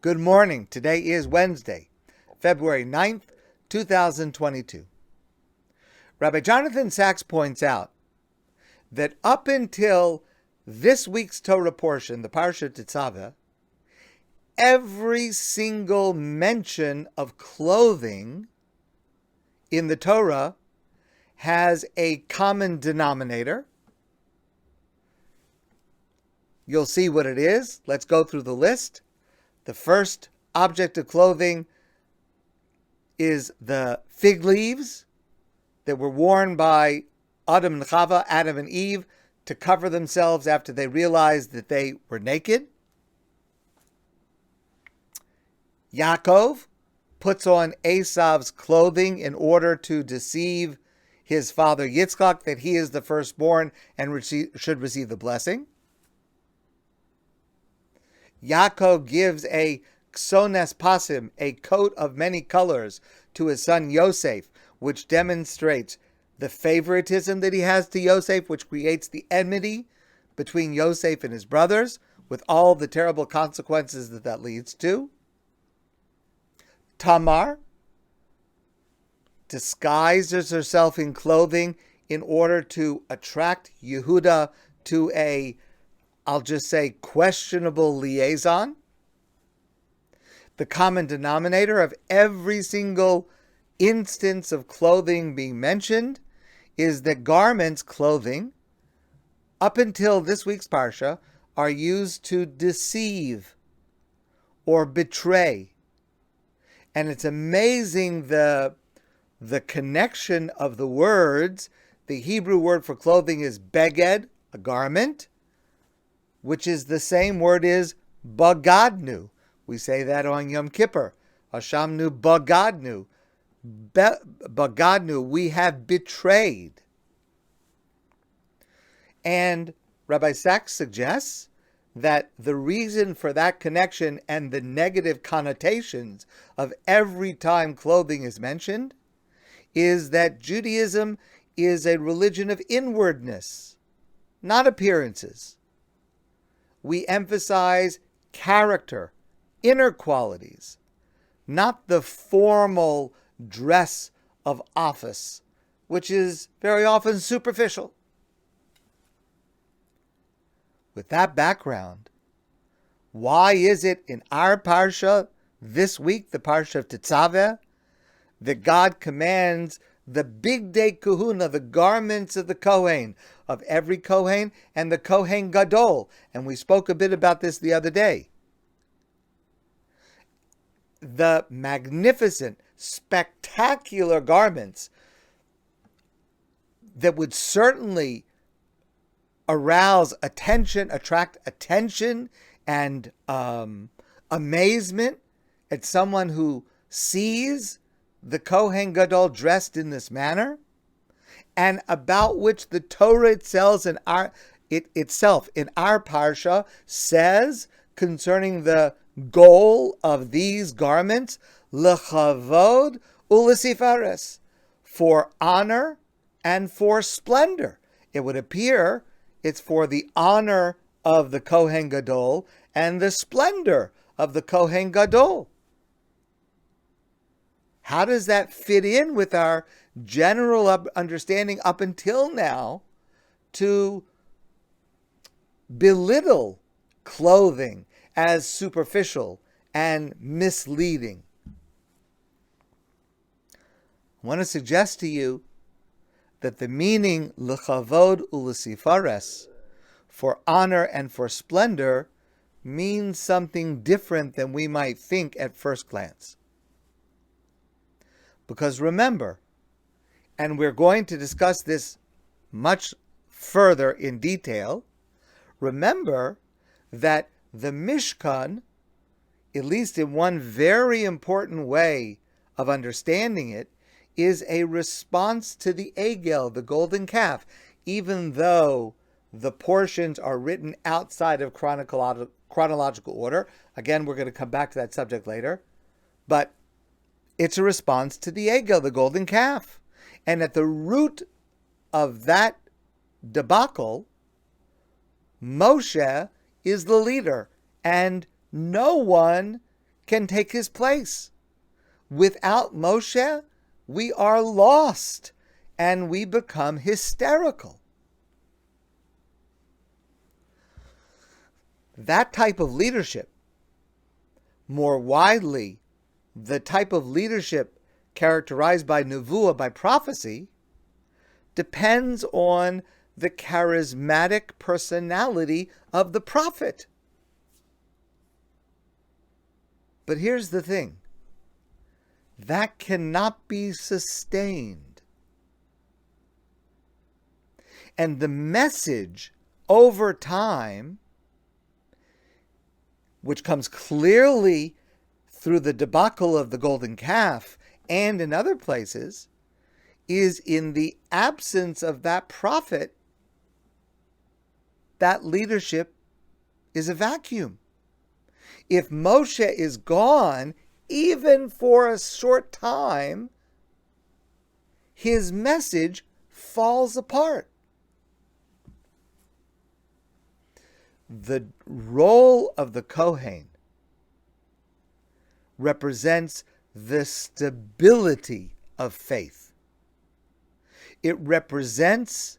Good morning. Today is Wednesday, February 9th, 2022. Rabbi Jonathan Sachs points out that up until this week's Torah portion, the Parsha Tetzaveh, every single mention of clothing in the Torah has a common denominator. You'll see what it is. Let's go through the list. The first object of clothing is the fig leaves that were worn by Adam and Chava, Adam and Eve, to cover themselves after they realized that they were naked. Yaakov puts on Esav's clothing in order to deceive his father Yitzchak that he is the firstborn and should receive the blessing. Yaakov gives a ksones pasim, a coat of many colors, to his son Yosef, which demonstrates the favoritism that he has to Yosef, which creates the enmity between Yosef and his brothers, with all the terrible consequences that leads to. Tamar disguises herself in clothing in order to attract Yehuda to a, I'll just say, questionable liaison. The common denominator of every single instance of clothing being mentioned is that garments, clothing, up until this week's Parsha, are used to deceive or betray. And it's amazing the connection of the words. The Hebrew word for clothing is beged, a garment, which is the same word as bagadnu. We say that on Yom Kippur. Hashamnu bagadnu. Bagadnu, we have betrayed. And Rabbi Sachs suggests that the reason for that connection and the negative connotations of every time clothing is mentioned is that Judaism is a religion of inwardness, not appearances. We emphasize character, inner qualities, not the formal dress of office, which is very often superficial. With that background, why is it in our Parsha this week, the Parsha of Tetzaveh, that God commands the bigdei kahuna, the garments of the Kohen, of every Kohen, and the Kohen Gadol? And we spoke a bit about this the other day. The magnificent, spectacular garments that would certainly arouse attention, attract attention and amazement at someone who sees the Kohen Gadol dressed in this manner, and about which the Torah itself in our Parsha says concerning the goal of these garments, lechavod ulesifares, for honor and for splendor. It would appear it's for the honor of the Kohen Gadol and the splendor of the Kohen Gadol. How does that fit in with our general understanding up until now to belittle clothing as superficial and misleading? I want to suggest to you that the meaning lechavod ulesifares, for honor and for splendor, means something different than we might think at first glance. Because remember, and we're going to discuss this much further in detail, remember that the Mishkan, at least in one very important way of understanding it, is a response to the Egel, the golden calf, even though the portions are written outside of chronological order. Again, we're going to come back to that subject later. But it's a response to the Egel, the golden calf. And at the root of that debacle, Moshe is the leader, and no one can take his place. Without Moshe, we are lost and we become hysterical. That type of leadership, more widely, the type of leadership characterized by nevuah, by prophecy, depends on the charismatic personality of the prophet. But here's the thing. That cannot be sustained. And the message over time, which comes clearly through the debacle of the golden calf and in other places, is in the absence of that prophet, that leadership is a vacuum. If Moshe is gone, even for a short time, his message falls apart. The role of the Kohen represents the stability of faith. It represents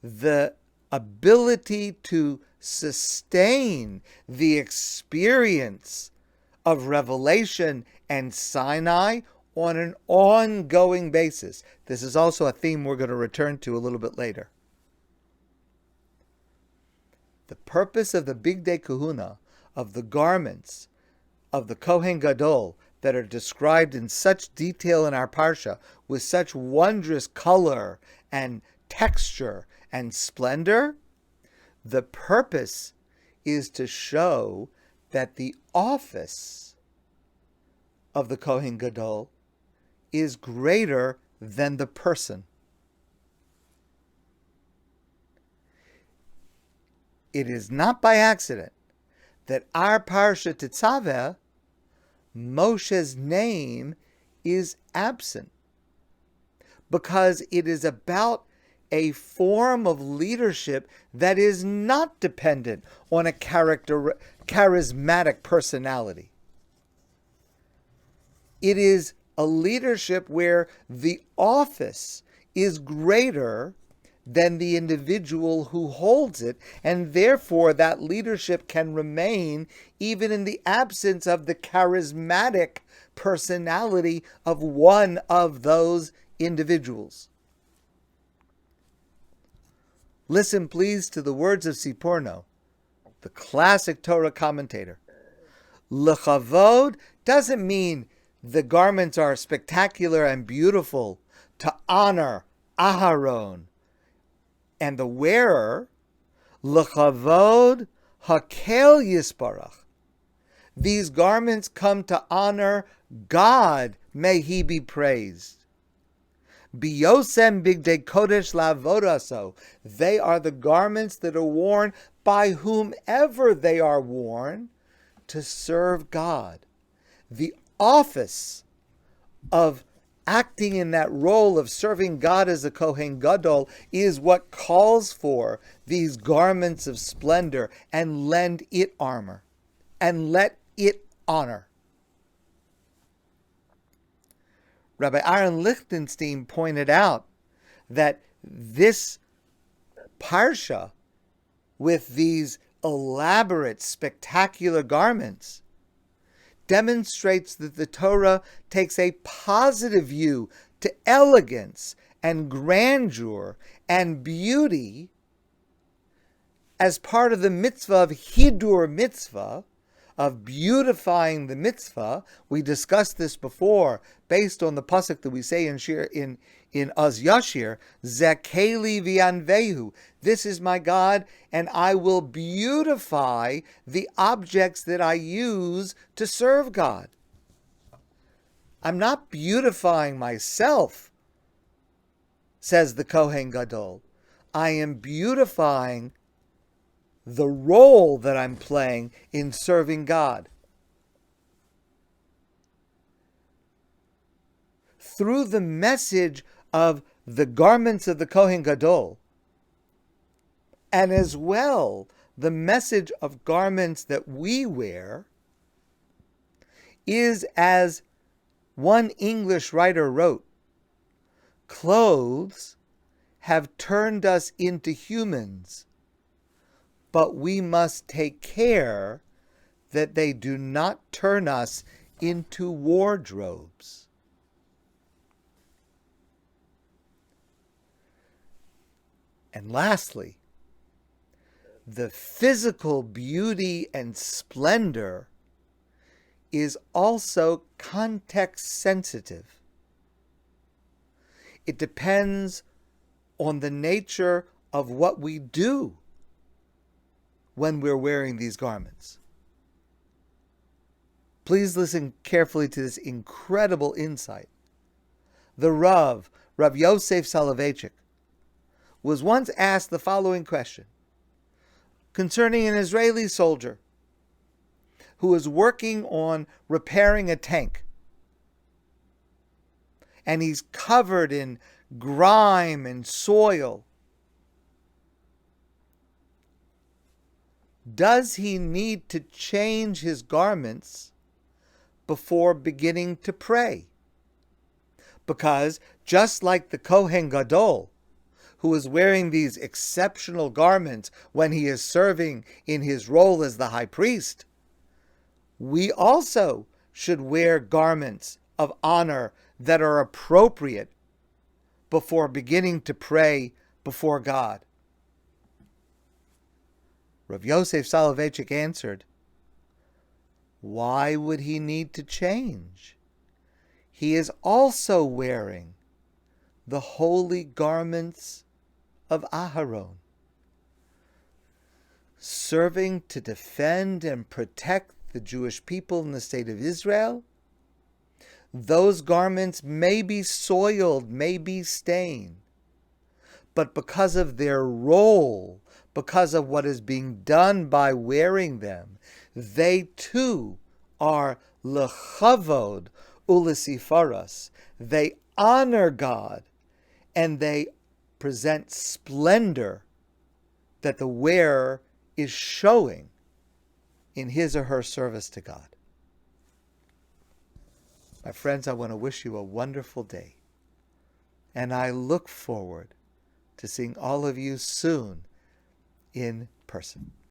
the ability to sustain the experience of revelation and Sinai on an ongoing basis. This is also a theme we're going to return to a little bit later. The purpose of the Bigdei Kehuna, of the garments of the Kohen Gadol that are described in such detail in our Parsha, with such wondrous color and texture and splendor, the purpose is to show that the office of the Kohen Gadol is greater than the person. It is not by accident that our Parsha Tetzaveh, Moshe's name is absent, because it is about a form of leadership that is not dependent on a charismatic personality. It is a leadership where the office is greater than the individual who holds it, and therefore that leadership can remain even in the absence of the charismatic personality of one of those individuals. Listen, please, to the words of Siporno, the classic Torah commentator. Lechavod doesn't mean the garments are spectacular and beautiful to honor Aharon and the wearer. Lechavod hakel yisparach. These garments come to honor God, may He be praised. Biyosem bigdei kodesh lavodaso. They are the garments that are worn by whomever they are worn to serve God. The office of acting in that role of serving God as a Kohen Gadol is what calls for these garments of splendor, and lend it armor and let it honor. Rabbi Aaron Lichtenstein pointed out that this parsha, with these elaborate, spectacular garments, demonstrates that the Torah takes a positive view to elegance and grandeur and beauty as part of the mitzvah of Hidur mitzvah, of beautifying the mitzvah. We discussed this before, based on the pasuk that we say in Az Yashir, Zekeli v'yanvehu. This is my God, and I will beautify the objects that I use to serve God. I'm not beautifying myself, says the Kohen Gadol. I am beautifying the role that I'm playing in serving God. Through the message of the garments of the Kohen Gadol, and as well the message of garments that we wear, is, as one English writer wrote, clothes have turned us into humans, but we must take care that they do not turn us into wardrobes. And lastly, the physical beauty and splendor is also context sensitive. It depends on the nature of what we do when we're wearing these garments. Please listen carefully to this incredible insight. The Rav Yosef Soloveitchik, was once asked the following question concerning an Israeli soldier who was working on repairing a tank. And he's covered in grime and soil. Does he need to change his garments before beginning to pray? Because just like the Kohen Gadol, who is wearing these exceptional garments when he is serving in his role as the high priest, we also should wear garments of honor that are appropriate before beginning to pray before God. Rav Yosef Soloveitchik answered, why would he need to change? He is also wearing the holy garments of Aharon, serving to defend and protect the Jewish people in the state of Israel. Those garments may be soiled, may be stained, but because of their role, because of what is being done by wearing them, they too are lechavod ulesifaras. They honor God, and they present splendor that the wearer is showing in his or her service to God. My friends, I want to wish you a wonderful day, and I look forward to seeing all of you soon in person.